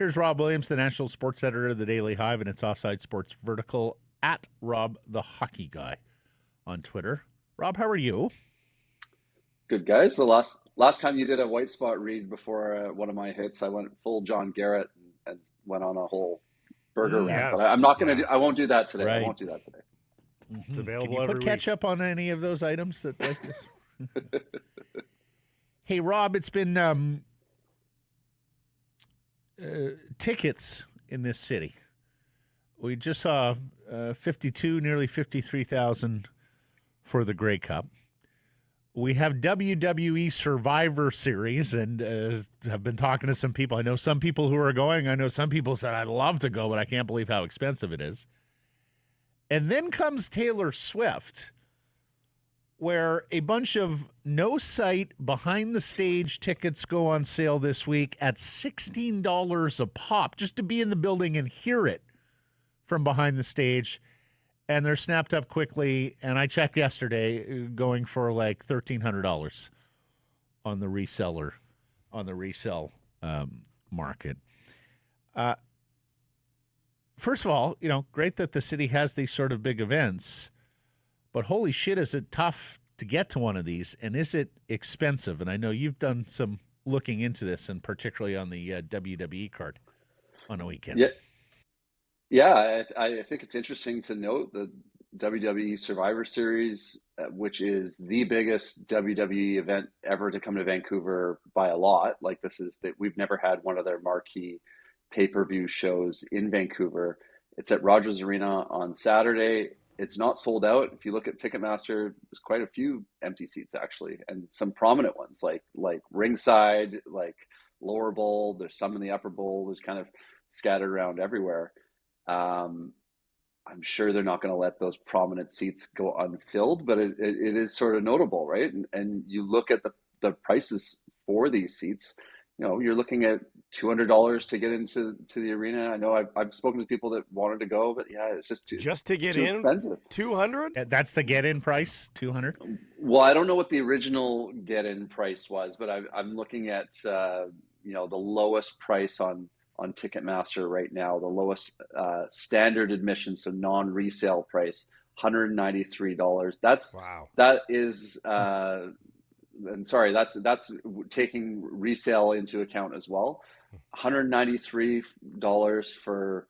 Here's Rob Williams, the national sports editor of the Daily Hive, and its Offside Sports Vertical at Rob the Hockey Guy on Twitter. Rob, how are you? Good, guys. The last time you did a white spot read before one of my hits, I went full John Garrett and went on a whole burger rant. But I'm Yes. not going to. I won't do that today. I Right. won't do that today. It's Can available you every put week. ketchup on any of those items that like this? Hey, Rob, it's been tickets in this city. We just saw 52, nearly 53,000 for the Grey Cup. We have WWE Survivor Series and have been talking to some people. I know some people who are going. I know some people said, I'd love to go, but I can't believe how expensive it is. And then comes Taylor Swift, where a bunch of no-site, behind-the-stage tickets go on sale this week at $16 a pop, just to be in the building and hear it from behind the stage. And they're snapped up quickly, and I checked yesterday, going for like $1,300 on the resell market. First of all, great that the city has these sort of big events, but holy shit, is it tough to get to one of these, and is it expensive? And I know you've done some looking into this, and particularly on the WWE card on a weekend. Yeah, I think it's interesting to note the WWE Survivor Series, which is the biggest WWE event ever to come to Vancouver by a lot. Like this is that we've never had one of their marquee pay-per-view shows in Vancouver. It's at Rogers Arena on Saturday. It's not sold out. If you look at Ticketmaster, there's quite a few empty seats actually, and some prominent ones like ringside, like lower bowl. There's some in the upper bowl. There's kind of scattered around everywhere. I'm sure they're not going to let those prominent seats go unfilled, but it is sort of notable, right? And you look at the prices for these seats, you're looking at $200 to get into the arena. I know I've spoken to people that wanted to go, but yeah, it's just to get too in, expensive. 200. That's the get-in price, 200. Well, I don't know what the original get-in price was, but I'm looking at the lowest price on Ticketmaster right now, the lowest standard admission, so non-resale price, $193. Wow. That is, and sorry, that's taking resale into account as well. $193 for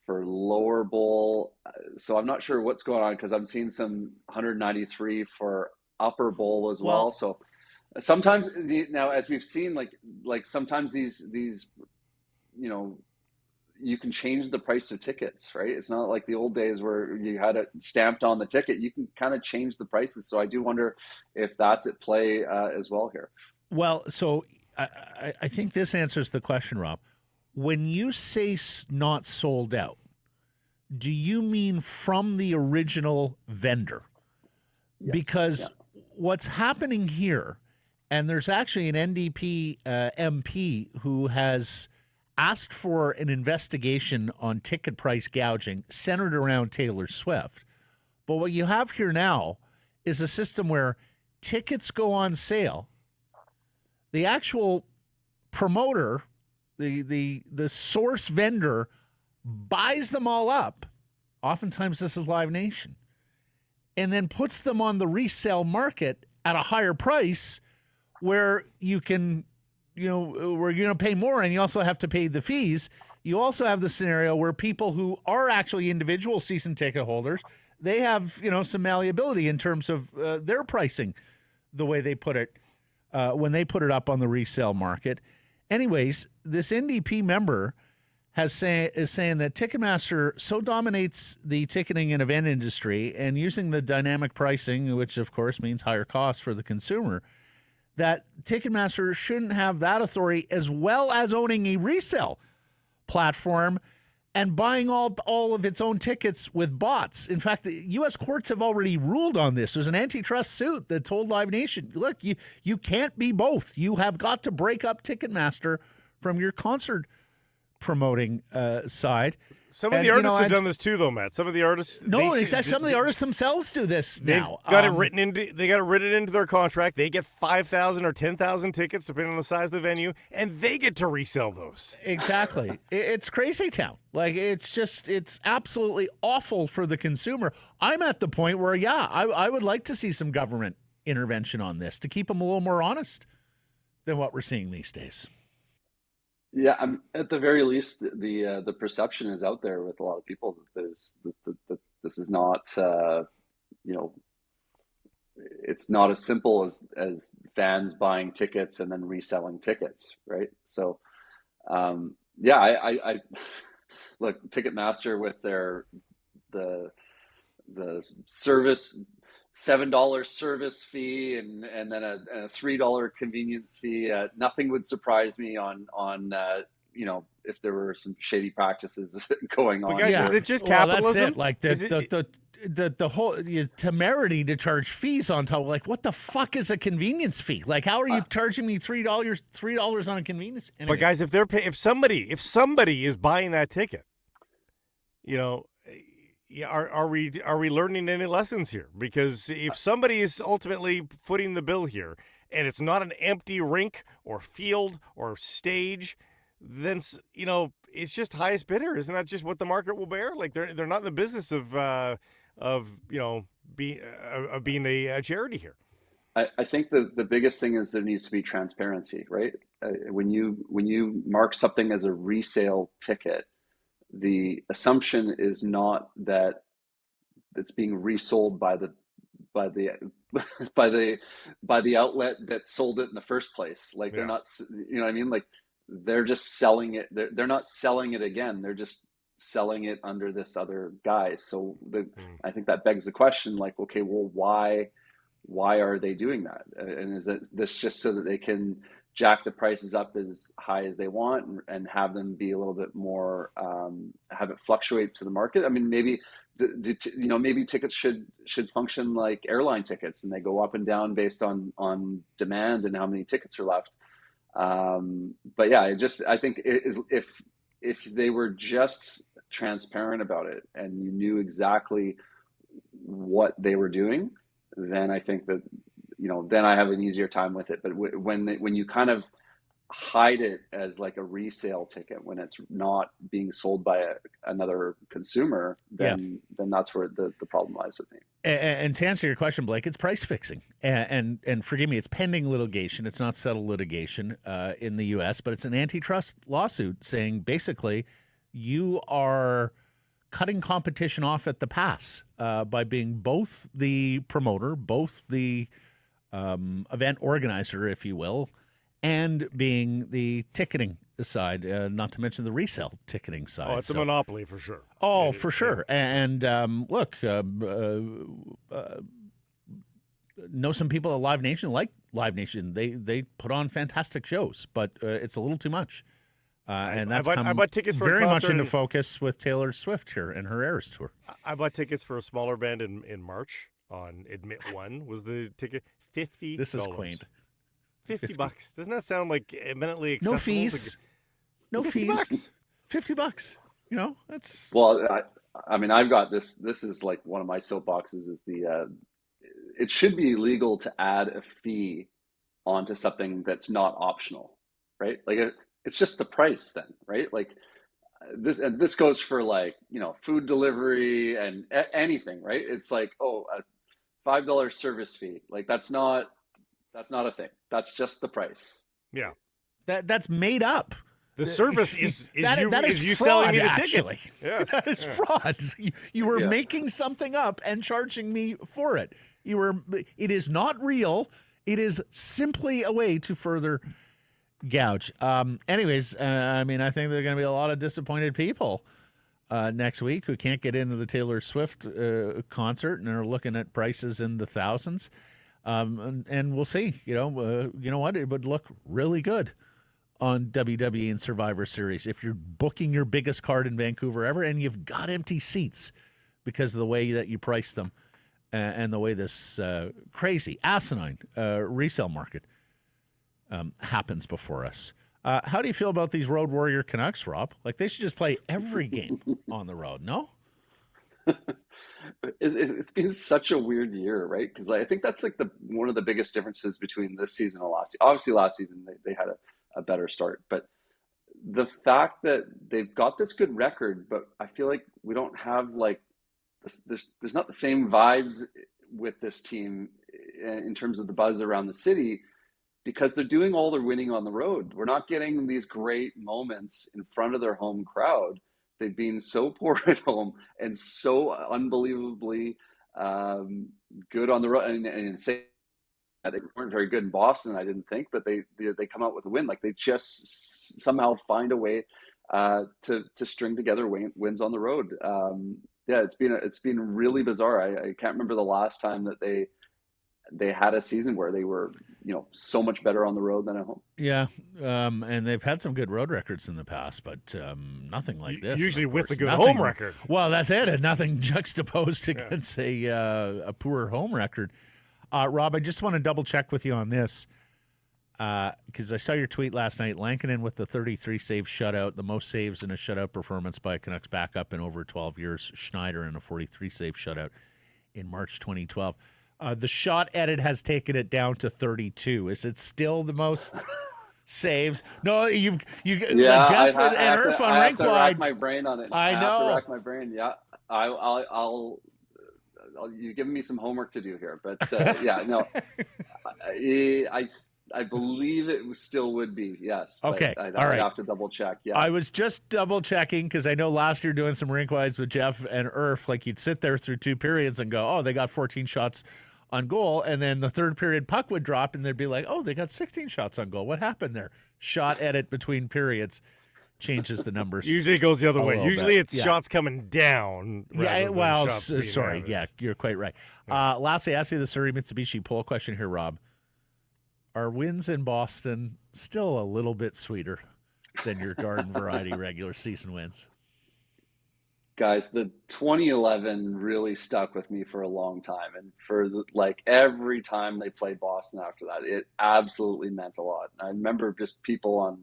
lower bowl. So I'm not sure what's going on because I'm seeing some $193 for upper bowl as well. So sometimes now, as we've seen, like sometimes these you can change the price of tickets, right? It's not like the old days where you had it stamped on the ticket. You can kind of change the prices. So I do wonder if that's at play as well here. Well, so I think this answers the question, Rob. When you say not sold out, do you mean from the original vendor? Yes. Because what's happening here, and there's actually an NDP MP who has asked for an investigation on ticket price gouging centered around Taylor Swift. But what you have here now is a system where tickets go on sale. The actual promoter, the source vendor, buys them all up. Oftentimes this is Live Nation. And then puts them on the resale market at a higher price where you can where you're going to pay more and you also have to pay the fees. You also have the scenario where people who are actually individual season ticket holders, they have, some malleability in terms of their pricing, the way they put it when they put it up on the resale market. Anyways, this NDP member is saying that Ticketmaster so dominates the ticketing and event industry and using the dynamic pricing, which of course means higher costs for the consumer, that Ticketmaster shouldn't have that authority, as well as owning a resale platform and buying all of its own tickets with bots. In fact, the U.S. courts have already ruled on this. There's an antitrust suit that told Live Nation, look, you can't be both. You have got to break up Ticketmaster from your concert promoting side. Some of the artists have done this too, though, Matt. Some of the artists, exactly. Some of the artists themselves do this now. They got it written into their contract. They get 5,000 or 10,000 tickets, depending on the size of the venue, and they get to resell those. Exactly. It's crazy town. Like it's absolutely awful for the consumer. I'm at the point where, I would like to see some government intervention on this to keep them a little more honest than what we're seeing these days. Yeah, at the very least, the perception is out there with a lot of people that this is not, it's not as simple as fans buying tickets and then reselling tickets, right? So, I look, Ticketmaster with the service. $7 service fee and then a $3 convenience fee. Nothing would surprise me on if there were some shady practices going on. But guys, is it just capitalism? Well, that's it. Like the whole temerity to charge fees on top. Like, what the fuck is a convenience fee? Like, how are you charging me $3 on a convenience? Anyways. But guys, if somebody is buying that ticket, are we learning any lessons here? Because if somebody is ultimately footing the bill here, and it's not an empty rink or field or stage, then it's just highest bidder. Isn't that just what the market will bear? Like they're not in the business of being a charity here. I think the biggest thing is there needs to be transparency, right? When you mark something as a resale ticket, the assumption is not that it's being resold by the outlet that sold it in the first place. Like they're not, you know what I mean? Like they're just selling it. They're not selling it again. They're just selling it under this other guy. So I think that begs the question, like, okay, well, why are they doing that? And is this just so that they can jack the prices up as high as they want and have them be a little bit more, have it fluctuate to the market? I mean, maybe maybe tickets should function like airline tickets, and they go up and down based on demand and how many tickets are left. But yeah, I think it is, if they were just transparent about it and you knew exactly what they were doing, then I think that, then I have an easier time with it. But when you kind of hide it as like a resale ticket, when it's not being sold by another consumer, then that's where the problem lies with me. And to answer your question, Blake, it's price fixing. And forgive me, it's pending litigation. It's not settled litigation in the U.S., but it's an antitrust lawsuit saying basically you are cutting competition off at the pass by being both the promoter, both the event organizer, if you will, and being the ticketing side, not to mention the resale ticketing side. Oh, it's a monopoly for sure. Oh, for sure. And look, know some people at Live Nation like Live Nation. They put on fantastic shows, but it's a little too much. And that's I bought tickets for very a much concert into focus with Taylor Swift here and her Eras tour. I bought tickets for a smaller band in March on Admit One. Was the ticket $50? This is quaint. $50. Doesn't that sound like eminently accessible? No fees. No fees. $50. That's well. I mean, I've got this. This is like one of my soapboxes. Is it should be legal to add a fee onto something that's not optional, right? Like it's just the price then, right? Like this goes for like food delivery and anything, right? It's like a $5 service fee. Like that's not a thing. That's just the price. Yeah. That's made up. The service is you fraud, selling me the actually. tickets. Yeah. That is fraud. You were making something up and charging me for it. It is not real. It is simply a way to further gouge. Anyways, I mean, I think there are going to be a lot of disappointed people next week who can't get into the Taylor Swift concert and are looking at prices in the thousands. And we'll see. You know what? It would look really good on WWE and Survivor Series if you're booking your biggest card in Vancouver ever and you've got empty seats because of the way that you price them and the way this crazy, asinine resale market happens before us. How do you feel about these Road Warrior Canucks, Rob? Like, they should just play every game on the road, no? It's been such a weird year, right? Because I think that's like one of the biggest differences between this season and last season. Obviously, last season they had a better start, but the fact that they've got this good record, but I feel like we don't have like there's not the same vibes with this team in terms of the buzz around the city because they're doing all their winning on the road. We're not getting these great moments in front of their home crowd. They've been so poor at home and so unbelievably good on the road. And say they weren't very good in Boston, I didn't think, but they come out with a win. Like they just somehow find a way to string together wins on the road. Yeah, it's been really bizarre. I can't remember the last time that they had a season where they were, so much better on the road than at home. Yeah, and they've had some good road records in the past, but nothing like this. Usually with a good home record. Well, that's it. And nothing juxtaposed against a poor home record. Rob, I just want to double check with you on this because I saw your tweet last night. Lankinen with the 33-save shutout, the most saves in a shutout performance by a Canucks backup in over 12 years. Schneider in a 43-save shutout in March 2012. The shot edit has taken it down to 32. Is it still the most saves? No, Yeah, Jeff and Irf on I have to rack Rinkwide. my brain on it. I know. have to rack my brain. Yeah, I'll you've given me some homework to do here, but yeah, no, I believe it still would be, yes. Okay, I'd all right. have to double check. Yeah, I was just double checking because I know last year doing some Rinkwides with Jeff and Irf, like you'd sit there through two periods and go, oh, they got 14 shots on goal, and then the third period puck would drop and they'd be like, oh, they got 16 shots on goal. What happened there? Shot edit between periods changes the numbers. Usually it goes the other way. Usually it's yeah. shots coming down. Yeah, well, sorry. Out. Yeah, you're quite right. Lastly, I asked you the Surrey Mitsubishi poll question here, Rob. Are wins in Boston still a little bit sweeter than your garden variety regular season wins? Guys, the 2011 really stuck with me for a long time, and for every time they played Boston after that, it absolutely meant a lot. I remember just people on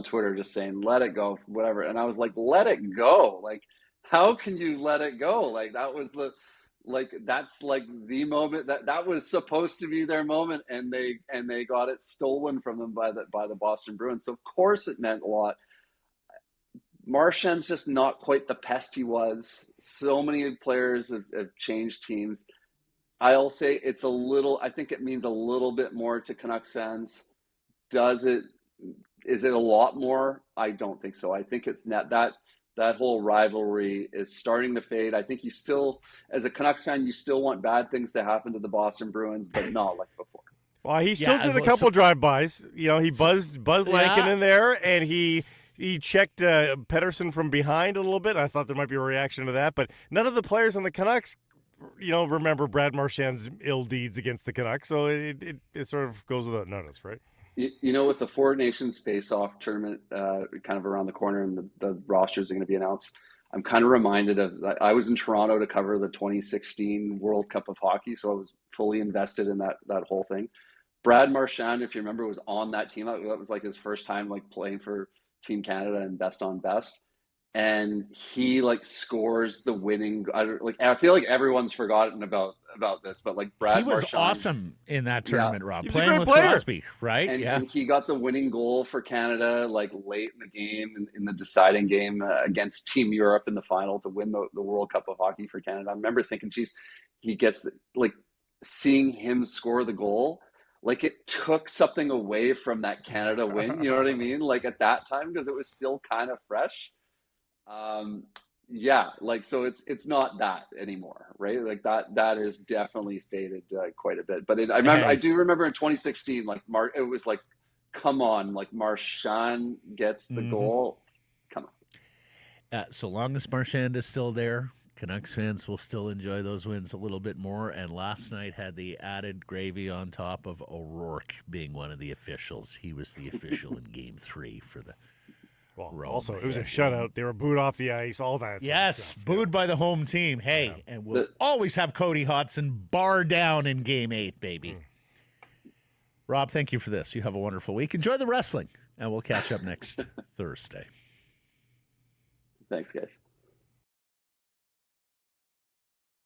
Twitter just saying, let it go, whatever. And I was like, let it go. Like, how can you let it go? Like, that was that's the moment that was supposed to be their moment. And they got it stolen from them by the Boston Bruins. So of course it meant a lot. Marchand's just not quite the pest he was. So many players have changed teams. I'll say I think it means a little bit more to Canucks fans. Is it a lot more? I don't think so. I think it's not that whole rivalry is starting to fade. I think you still, as a Canucks fan, you still want bad things to happen to the Boston Bruins, but not like before. Well, he still did a couple drive-bys. He buzzed Lankinen in there, and he checked Pettersson from behind a little bit. I thought there might be a reaction to that, but none of the players on the Canucks, remember Brad Marchand's ill deeds against the Canucks, so it sort of goes without notice, right? With the Four Nations Face-Off tournament kind of around the corner and the rosters are going to be announced, I'm kind of reminded of, I was in Toronto to cover the 2016 World Cup of Hockey, so I was fully invested in that whole thing. Brad Marchand, if you remember, was on that team. That was like his first time playing for Team Canada and best on best. And he scores the winning. I feel like everyone's forgotten about this, but Brad. He was Marchand, awesome in that tournament, yeah. Rob, playing with Crosby, right? And he got the winning goal for Canada late in the game, in the deciding game against Team Europe in the final to win the World Cup of Hockey for Canada. I remember thinking, geez, he gets seeing him score the goal. It took something away from that Canada win. You know what I mean? At that time, because it was still kind of fresh. So it's not that anymore, right? That is definitely faded quite a bit. But I do remember in 2016, it was come on, Marchand gets the goal. Come on. So long as Marchand is still there, Canucks fans will still enjoy those wins a little bit more. And last night had the added gravy on top of O'Rourke being one of the officials. He was the official in Game 3 for the. Well, also, it was a shutout. They were booed off the ice, all that Yes, stuff. booed by the home team. Hey, and we'll always have Cody Hodson bar down in Game 8, baby. Rob, thank you for this. You have a wonderful week. Enjoy the wrestling. And we'll catch up next Thursday. Thanks, guys.